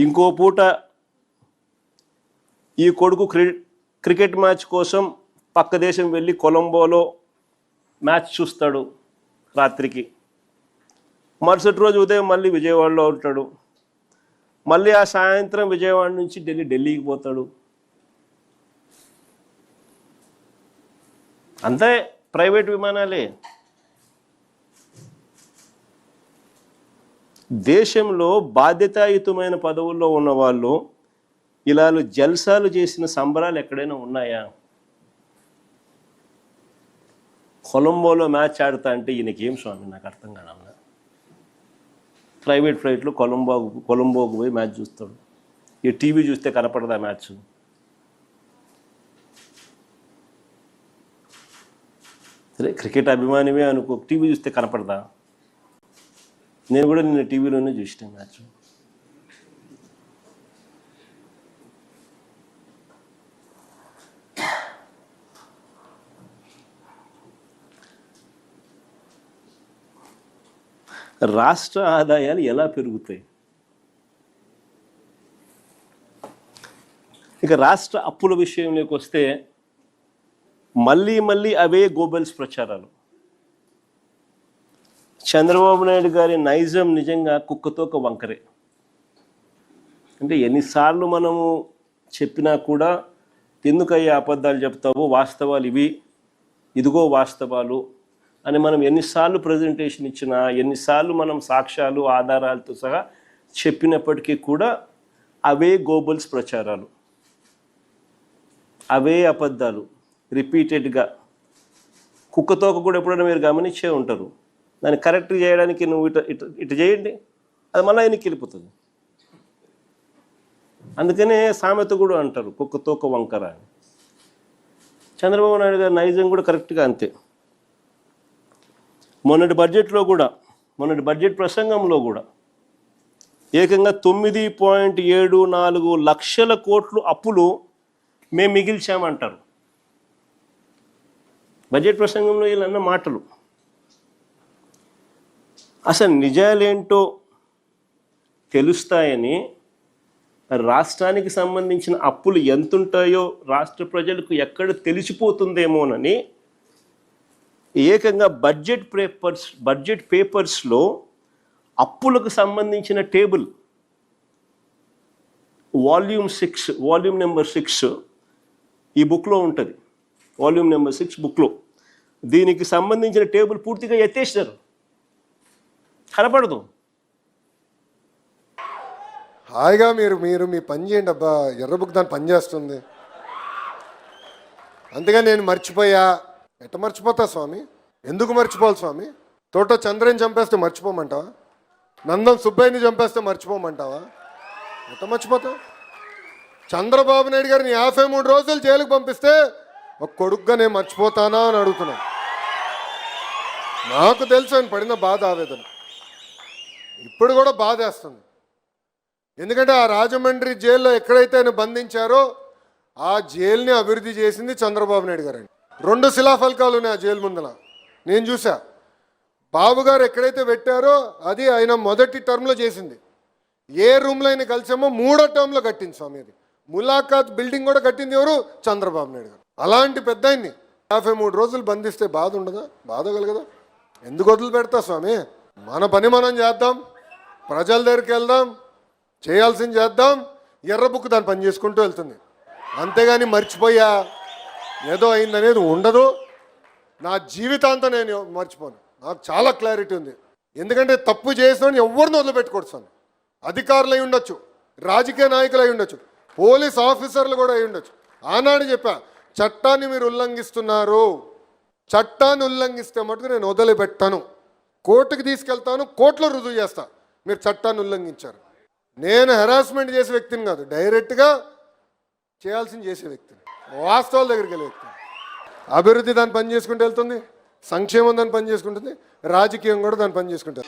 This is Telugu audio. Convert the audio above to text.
ఇంకో పూట ఈ కొడుకు క్రికెట్ మ్యాచ్ కోసం పక్క దేశం వెళ్ళి కొలంబోలో మ్యాచ్ చూస్తాడు రాత్రికి. మరుసటి రోజు ఉదయం మళ్ళీ విజయవాడలో ఉంటాడు. మళ్ళీ ఆ సాయంత్రం విజయవాడ నుంచి ఢిల్లీకి పోతాడు. అంతే, ప్రైవేట్ విమానాలే. దేశంలో బాధ్యతాయుతమైన పదవుల్లో ఉన్న వాళ్ళు ఇలా జల్సాలు చేసిన సంబరాలు ఎక్కడైనా ఉన్నాయా? కొలంబోలో మ్యాచ్ ఆడుతా అంటే ఈయనకేం స్వామి, నాకు అర్థం కాదన్నా. ప్రైవేట్ ఫ్లైట్లో కొలంబోకు పోయి మ్యాచ్ చూస్తాడు. ఈ టీవీ చూస్తే కనపడదా మ్యాచ్? సరే, క్రికెట్ అభిమానివే అనుకో, టీవీ చూస్తే కనపడదా? నేను కూడా నిన్న టీవీలోనే చూసిన మ్యాచ్. రాష్ట్ర ఆదాయాలు ఎలా పెరుగుతాయి? ఇక రాష్ట్ర అప్పుల విషయంలోకి వస్తే మళ్ళీ అవే గోబెల్స్ ప్రచారాలు. చంద్రబాబు నాయుడు గారి నైజం నిజంగా కుక్కతోక వంకరే. అంటే ఎన్నిసార్లు మనము చెప్పినా కూడా ఎందుకయ్యా అబద్ధాలు చెప్తావు, వాస్తవాలు ఇవి, ఇదిగో వాస్తవాలు అని మనం ఎన్నిసార్లు ప్రజెంటేషన్ ఇచ్చినా, ఎన్నిసార్లు మనం సాక్ష్యాలు ఆధారాలతో సహా చెప్పినప్పటికీ కూడా అవే గోబెల్స్ ప్రచారాలు, అవే అబద్ధాలు రిపీటెడ్గా. కుక్కతోక కూడా ఎప్పుడైనా మీరు గమనించే ఉంటారు. దాన్ని కరెక్ట్ చేయడానికి నువ్వు ఇటు చేయండి, అది మళ్ళీ ఆయనకి వెళ్ళిపోతుంది. అందుకనే సామెత కూడా అంటారు కుక్కతోక వంకర అని. చంద్రబాబు నాయుడు గారి నైజం కూడా కరెక్ట్గా అంతే. మొన్నటి బడ్జెట్ ప్రసంగంలో కూడా ఏకంగా 9.74 లక్షల కోట్లు అప్పులు మేము మిగిల్చామంటారు. బడ్జెట్ ప్రసంగంలో వీళ్ళన్న మాటలు అసలు నిజాలేంటో తెలుస్తాయని, రాష్ట్రానికి సంబంధించిన అప్పులు ఎంతుంటాయో రాష్ట్ర ప్రజలకు ఎక్కడ తెలిసిపోతుందేమోనని ఏకంగా బడ్జెట్ పేపర్స్లో అప్పులకు సంబంధించిన టేబుల్ వాల్యూమ్ నెంబర్ 6 ఈ బుక్లో ఉంటుంది. వాల్యూమ్ నెంబర్ 6 బుక్లో దీనికి సంబంధించిన టేబుల్ పూర్తిగా ఎత్తేసినారు, కనపడదు. హాయిగా మీరు మీ పని చేయండి అబ్బా, ఎర్ర బుక్ దాన్ని పని చేస్తుంది. అందుకని నేను మర్చిపోయా. ఎట్ట మర్చిపోతా స్వామి? ఎందుకు మర్చిపోవాలి స్వామి? తోట చంద్రని చంపేస్తే మర్చిపోమంటావా? నందం సుబ్బయ్యని చంపేస్తే మర్చిపోమంటావా? ఎట్ట మర్చిపోతా? చంద్రబాబు నాయుడు గారిని 53 రోజులు జైలుకు పంపిస్తే ఒక కొడుకుగా నేను మర్చిపోతానా అని అడుగుతున్నాను. నాకు తెలుసు ఆయన పడిన బాధ, ఆవేదన ఇప్పుడు కూడా బాధేస్తుంది. ఎందుకంటే ఆ రాజమండ్రి జైల్లో ఎక్కడైతే ఆయన బంధించారో ఆ జైలుని అభివృద్ధి చేసింది చంద్రబాబు నాయుడు గారు. 2 శిలాఫలకాలు ఉన్నాయి ఆ జైలు ముందర, నేను చూసా. బాబు గారు ఎక్కడైతే పెట్టారో అది ఆయన మొదటి టర్మ్లో చేసింది. ఏ రూమ్లో ఆయన కలిసామో 3వ టర్మ్లో కట్టింది స్వామి. అది ములాఖాత్ బిల్డింగ్ కూడా కట్టింది ఎవరు? చంద్రబాబు నాయుడు గారు. అలాంటి పెద్ద ఆయన్ని 53 రోజులు బంధిస్తే బాధ ఉండదా? బాధ కలగదా? ఎందుకు వదిలి పెడతా స్వామి? మన పని మనం చేద్దాం, ప్రజల దగ్గరికి వెళ్దాం, చేయాల్సింది చేద్దాం. ఎర్ర బుక్ దాన్ని పని చేసుకుంటూ వెళ్తుంది. అంతేగాని మర్చిపోయా ఏదో అయిందనేది ఉండదు. నా జీవితాంతం నేను మర్చిపోను. నాకు చాలా క్లారిటీ ఉంది. ఎందుకంటే తప్పు చేసిన ఎవరిని వదిలిపెట్టుకోవచ్చు స్వామి. అధికారులు అయి ఉండొచ్చు, రాజకీయ నాయకులు అయి ఉండొచ్చు, పోలీస్ ఆఫీసర్లు కూడా అయి ఉండొచ్చు. ఆనాడు చెప్పా, చట్టాన్ని మీరు ఉల్లంఘిస్తున్నారు, చట్టాన్ని ఉల్లంఘిస్తే మటుకు నేను వదిలిపెట్టాను, కోర్టుకు తీసుకెళ్తాను, కోర్టులో రుజువు చేస్తా మీరు చట్టాన్ని ఉల్లంఘించారు. నేను హెరాస్మెంట్ చేసే వ్యక్తిని కాదు, డైరెక్ట్గా చేయాల్సింది చేసే వ్యక్తిని, వాస్తవాల దగ్గరికి వెళ్ళే వ్యక్తిని. అభివృద్ధి దాన్ని పని చేసుకుంటూ వెళ్తుంది, సంక్షేమం దాన్ని పని చేసుకుంటుంది, రాజకీయం కూడా దాన్ని పని చేసుకుంటారు.